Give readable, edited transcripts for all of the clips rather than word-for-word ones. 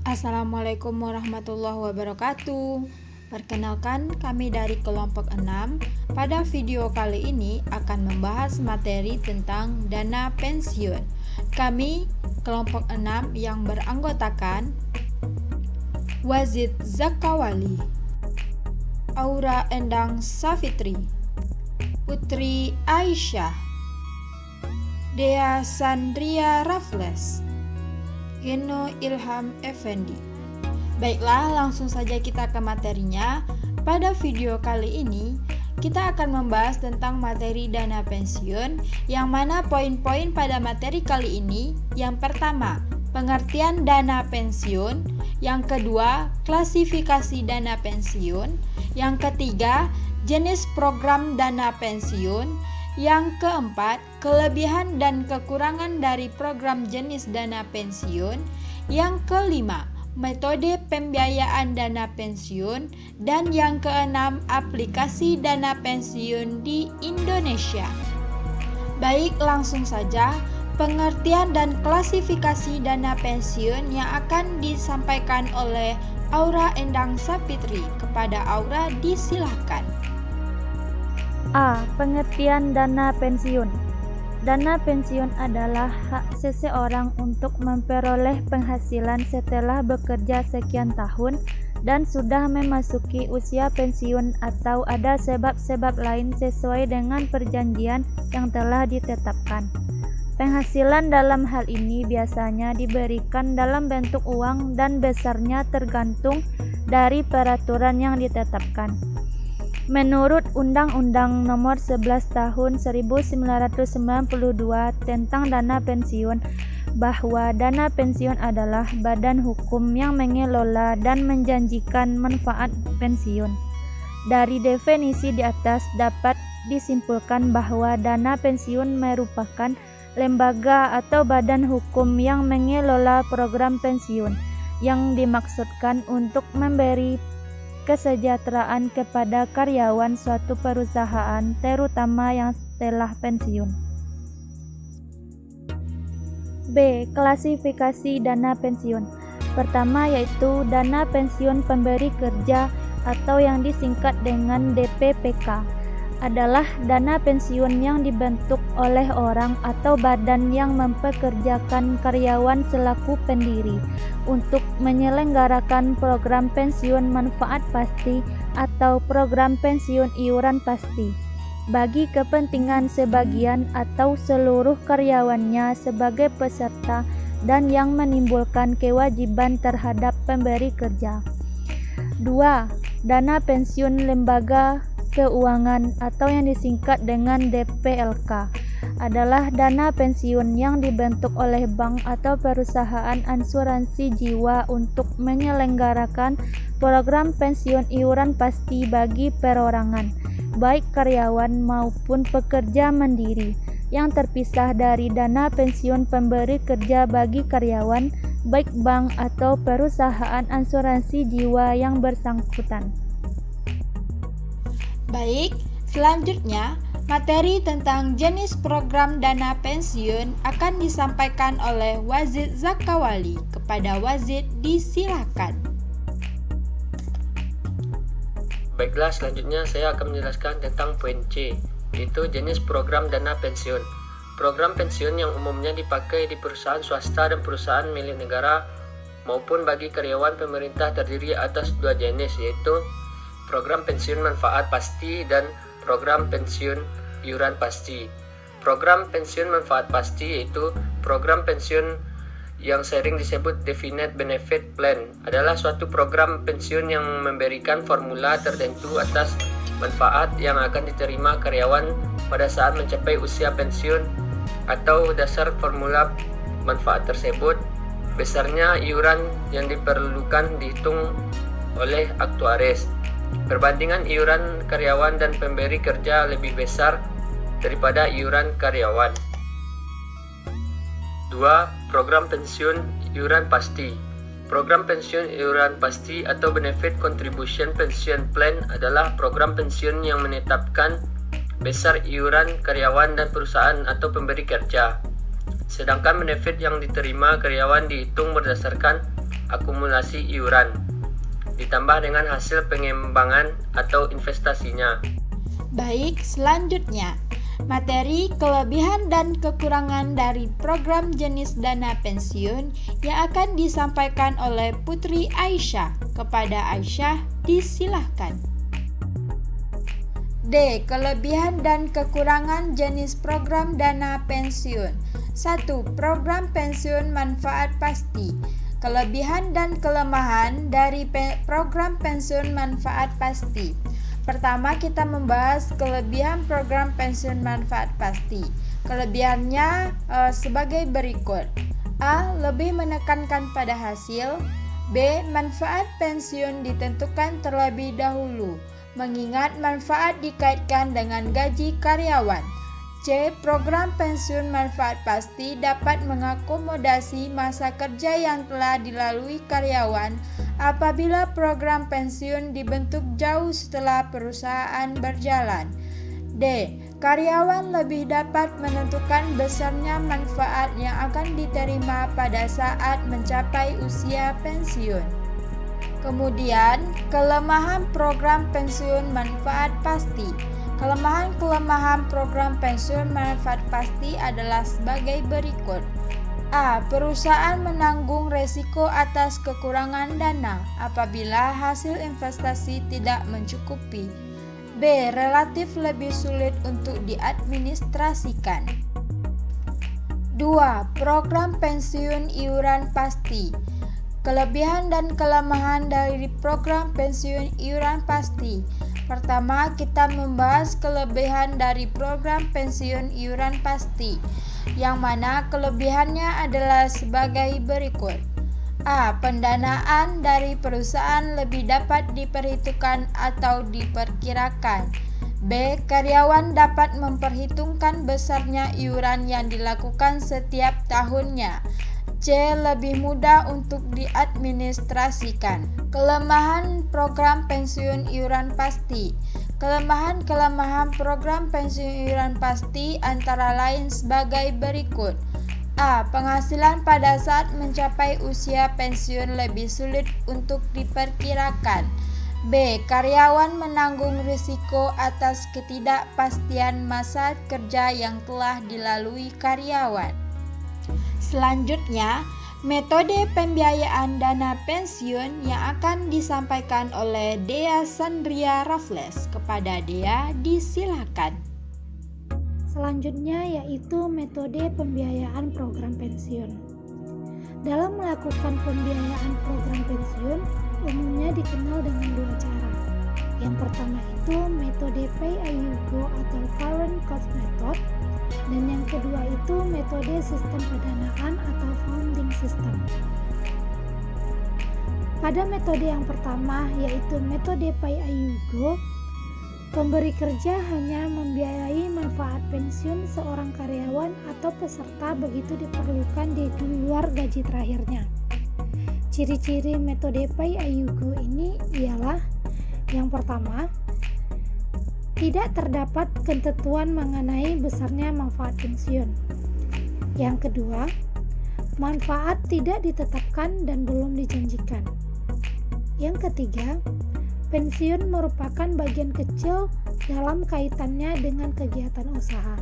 Assalamualaikum warahmatullahi wabarakatuh. Perkenalkan, kami dari kelompok 6. Pada video kali ini akan membahas materi tentang dana pensiun. Kami kelompok 6 yang beranggotakan Wazid Zakawali, Aura Endang Safitri, Putri Aisyah, Dea Sandria Raffles, Geno Ilham Effendi. Baiklah, langsung saja kita ke materinya. Pada video kali ini, kita akan membahas tentang materi dana pensiun, yang mana poin-poin pada materi kali ini. Yang pertama, pengertian dana pensiun. Yang kedua, klasifikasi dana pensiun. Yang ketiga, jenis program dana pensiun. Yang keempat, kelebihan dan kekurangan dari program jenis dana pensiun. Yang kelima, metode pembiayaan dana pensiun. Dan yang keenam, aplikasi dana pensiun di Indonesia. Baik, langsung saja. Pengertian dan klasifikasi dana pensiun yang akan disampaikan oleh Aura Endang Safitri. Kepada Aura, disilahkan. A. Pengertian dana pensiun. Dana pensiun adalah hak seseorang untuk memperoleh penghasilan setelah bekerja sekian tahun dan sudah memasuki usia pensiun atau ada sebab-sebab lain sesuai dengan perjanjian yang telah ditetapkan. Penghasilan dalam hal ini biasanya diberikan dalam bentuk uang dan besarnya tergantung dari peraturan yang ditetapkan. Menurut Undang-Undang Nomor 11 Tahun 1992 tentang dana pensiun, bahwa dana pensiun adalah badan hukum yang mengelola dan menjanjikan manfaat pensiun. Dari definisi di atas dapat disimpulkan bahwa dana pensiun merupakan lembaga atau badan hukum yang mengelola program pensiun yang dimaksudkan untuk memberi kesejahteraan kepada karyawan suatu perusahaan, terutama yang telah pensiun. B. Klasifikasi dana pensiun. Pertama yaitu dana pensiun pemberi kerja atau yang disingkat dengan DPPK. Adalah dana pensiun yang dibentuk oleh orang atau badan yang mempekerjakan karyawan selaku pendiri untuk menyelenggarakan program pensiun manfaat pasti atau program pensiun iuran pasti bagi kepentingan sebagian atau seluruh karyawannya sebagai peserta dan yang menimbulkan kewajiban terhadap pemberi kerja. 2. Dana pensiun lembaga keuangan atau yang disingkat dengan DPLK adalah dana pensiun yang dibentuk oleh bank atau perusahaan asuransi jiwa untuk menyelenggarakan program pensiun iuran pasti bagi perorangan, baik karyawan maupun pekerja mandiri, yang terpisah dari dana pensiun pemberi kerja bagi karyawan, baik bank atau perusahaan asuransi jiwa yang bersangkutan. Baik, selanjutnya materi tentang jenis program dana pensiun akan disampaikan oleh Wazid Zakawali. Kepada Wazid, disilakan. Baiklah, selanjutnya saya akan menjelaskan tentang poin C, yaitu jenis program dana pensiun. Program pensiun yang umumnya dipakai di perusahaan swasta dan perusahaan milik negara maupun bagi karyawan pemerintah terdiri atas dua jenis, yaitu program pensiun manfaat pasti dan program pensiun iuran pasti. Program pensiun manfaat pasti yaitu program pensiun yang sering disebut Definite Benefit Plan, adalah suatu program pensiun yang memberikan formula tertentu atas manfaat yang akan diterima karyawan pada saat mencapai usia pensiun atau dasar formula manfaat tersebut. Besarnya iuran yang diperlukan dihitung oleh aktuaris. Perbandingan iuran karyawan dan pemberi kerja lebih besar daripada iuran karyawan. 2. Program pensiun iuran pasti. Program pensiun iuran pasti atau Benefit Contribution Pension Plan adalah program pensiun yang menetapkan besar iuran karyawan dan perusahaan atau pemberi kerja. Sedangkan benefit yang diterima karyawan dihitung berdasarkan akumulasi iuran, ditambah dengan hasil pengembangan atau investasinya. Baik, selanjutnya, materi kelebihan dan kekurangan dari program jenis dana pensiun yang akan disampaikan oleh Putri Aisyah. Kepada Aisyah, disilahkan. D. Kelebihan dan kekurangan jenis program dana pensiun. 1. Program pensiun manfaat pasti. Kelebihan dan kelemahan dari program pensiun manfaat pasti. Pertama, kita membahas kelebihan program pensiun manfaat pasti. Kelebihannya sebagai berikut. A. Lebih menekankan pada hasil. B. Manfaat pensiun ditentukan terlebih dahulu, mengingat manfaat dikaitkan dengan gaji karyawan. C. Program pensiun manfaat pasti dapat mengakomodasi masa kerja yang telah dilalui karyawan apabila program pensiun dibentuk jauh setelah perusahaan berjalan. D. Karyawan lebih dapat menentukan besarnya manfaat yang akan diterima pada saat mencapai usia pensiun. Kemudian, kelemahan program pensiun manfaat pasti. Kelemahan-kelemahan program pensiun manfaat pasti adalah sebagai berikut. A. Perusahaan menanggung resiko atas kekurangan dana apabila hasil investasi tidak mencukupi. B. Relatif lebih sulit untuk diadministrasikan. 2. Program pensiun iuran pasti. Kelebihan dan kelemahan dari program pensiun iuran pasti. Pertama, kita membahas kelebihan dari program pensiun iuran pasti, yang mana kelebihannya adalah sebagai berikut. A. Pendanaan dari perusahaan lebih dapat diperhitungkan atau diperkirakan. B. Karyawan dapat memperhitungkan besarnya iuran yang dilakukan setiap tahunnya. C. Lebih mudah untuk diadministrasikan. Kelemahan program pensiun iuran pasti. Kelemahan-kelemahan program pensiun iuran pasti antara lain sebagai berikut. A. Penghasilan pada saat mencapai usia pensiun lebih sulit untuk diperkirakan. B. Karyawan menanggung risiko atas ketidakpastian masa kerja yang telah dilalui karyawan. Selanjutnya, metode pembiayaan dana pensiun yang akan disampaikan oleh Dea Sandria Raffles. Kepada Dea, disilakan. Selanjutnya yaitu metode pembiayaan program pensiun. Dalam melakukan pembiayaan program pensiun, umumnya dikenal dengan dua cara. Yang pertama itu metode pay as you go atau current cost method, dan yang kedua itu metode sistem pendanaan atau founding system. Pada metode yang pertama yaitu metode pay as you go, pemberi kerja hanya membiayai manfaat pensiun seorang karyawan atau peserta begitu diperlukan di luar gaji terakhirnya. Ciri-ciri metode pay as you go ini ialah yang pertama, tidak terdapat ketentuan mengenai besarnya manfaat pensiun. Yang kedua, manfaat tidak ditetapkan dan belum dijanjikan. Yang ketiga, pensiun merupakan bagian kecil dalam kaitannya dengan kegiatan usaha.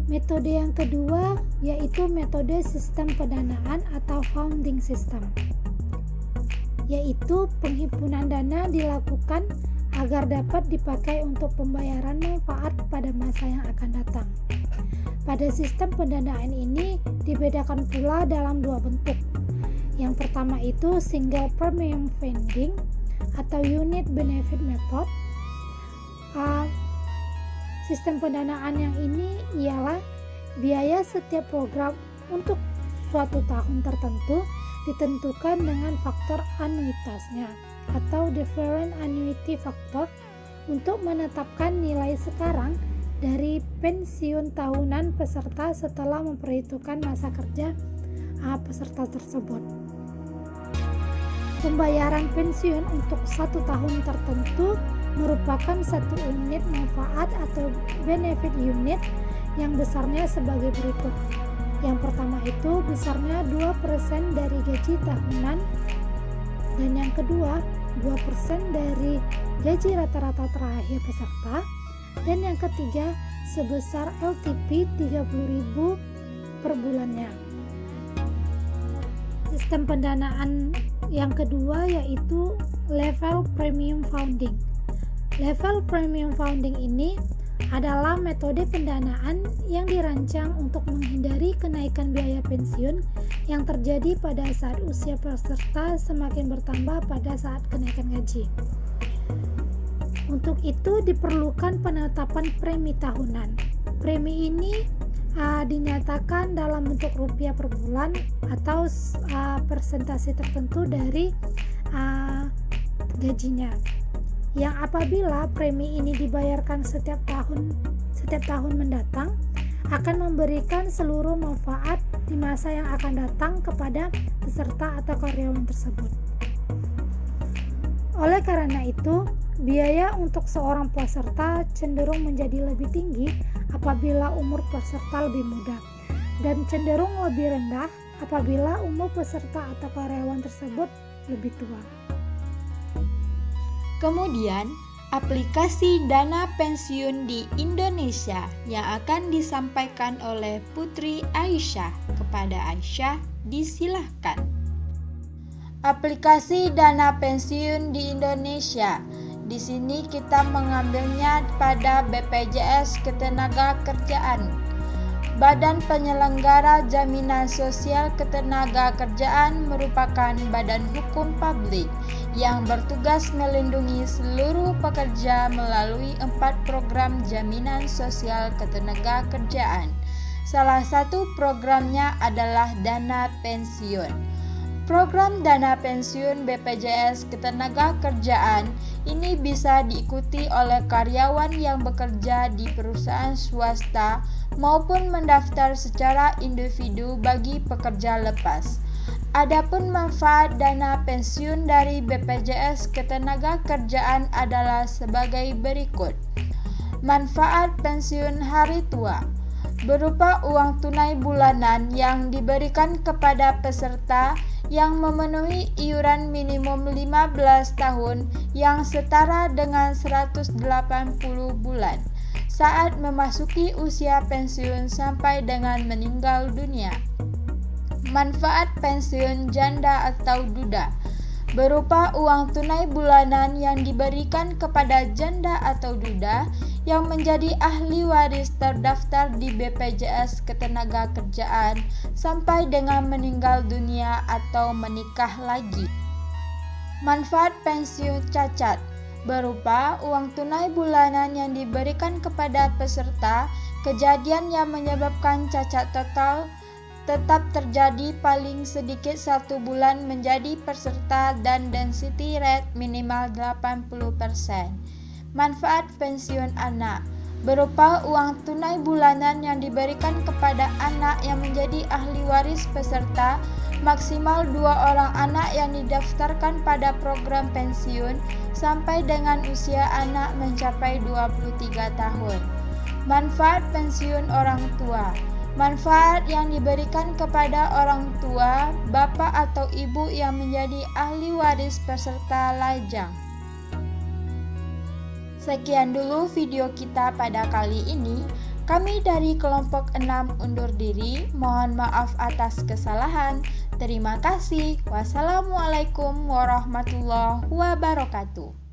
Metode yang kedua yaitu metode sistem pendanaan atau founding system, yaitu penghimpunan dana dilakukan agar dapat dipakai untuk pembayaran manfaat pada masa yang akan datang. Pada sistem pendanaan ini dibedakan pula dalam dua bentuk. Yang pertama itu single premium funding atau unit benefit method. Sistem pendanaan yang ini ialah biaya setiap program untuk suatu tahun tertentu ditentukan dengan faktor anuitasnya atau different annuity factor untuk menetapkan nilai sekarang dari pensiun tahunan peserta setelah memperhitungkan masa kerja peserta tersebut. Pembayaran pensiun untuk satu tahun tertentu merupakan satu unit manfaat atau benefit unit yang besarnya sebagai berikut. Yang pertama itu besarnya 2% dari gaji tahunan, dan yang kedua 2% dari gaji rata-rata terakhir peserta, dan yang ketiga sebesar LTP 30.000 per bulannya. Sistem pendanaan yang kedua yaitu level premium funding. Level premium funding ini adalah metode pendanaan yang dirancang untuk menghindari kenaikan biaya pensiun yang terjadi pada saat usia peserta semakin bertambah pada saat kenaikan gaji. Untuk itu diperlukan penetapan premi tahunan. Premi ini dinyatakan dalam bentuk rupiah per bulan atau persentase tertentu dari gajinya. Yang apabila premi ini dibayarkan setiap tahun mendatang akan memberikan seluruh manfaat di masa yang akan datang kepada peserta atau karyawan tersebut. Oleh karena itu, biaya untuk seorang peserta cenderung menjadi lebih tinggi apabila umur peserta lebih muda dan cenderung lebih rendah apabila umur peserta atau karyawan tersebut lebih tua. Kemudian, aplikasi dana pensiun di Indonesia yang akan disampaikan oleh Putri Aisyah. Kepada Aisyah, disilahkan. Aplikasi dana pensiun di Indonesia. Di sini kita mengambilnya pada BPJS Ketenagakerjaan. Badan Penyelenggara Jaminan Sosial Ketenagakerjaan merupakan badan hukum publik yang bertugas melindungi seluruh pekerja melalui 4 program jaminan sosial ketenagakerjaan. Salah satu programnya adalah dana pensiun. Program dana pensiun BPJS Ketenagakerjaan ini bisa diikuti oleh karyawan yang bekerja di perusahaan swasta maupun mendaftar secara individu bagi pekerja lepas. Adapun manfaat dana pensiun dari BPJS Ketenagakerjaan adalah sebagai berikut. Manfaat pensiun hari tua berupa uang tunai bulanan yang diberikan kepada peserta yang memenuhi iuran minimum 15 tahun yang setara dengan 180 bulan saat memasuki usia pensiun sampai dengan meninggal dunia. Manfaat pensiun janda atau duda berupa uang tunai bulanan yang diberikan kepada janda atau duda yang menjadi ahli waris terdaftar di BPJS Ketenagakerjaan sampai dengan meninggal dunia atau menikah lagi. Manfaat pensiun cacat berupa uang tunai bulanan yang diberikan kepada peserta kejadian yang menyebabkan cacat total tetap terjadi paling sedikit 1 bulan menjadi peserta dan density rate minimal 80%. Manfaat pensiun anak berupa uang tunai bulanan yang diberikan kepada anak yang menjadi ahli waris peserta, maksimal 2 orang anak yang didaftarkan pada program pensiun sampai dengan usia anak mencapai 23 tahun. Manfaat pensiun orang tua. Manfaat yang diberikan kepada orang tua, bapak atau ibu yang menjadi ahli waris peserta lajang. Sekian dulu video kita pada kali ini. Kami dari kelompok 6 undur diri. Mohon maaf atas kesalahan. Terima kasih. Wassalamualaikum warahmatullahi wabarakatuh.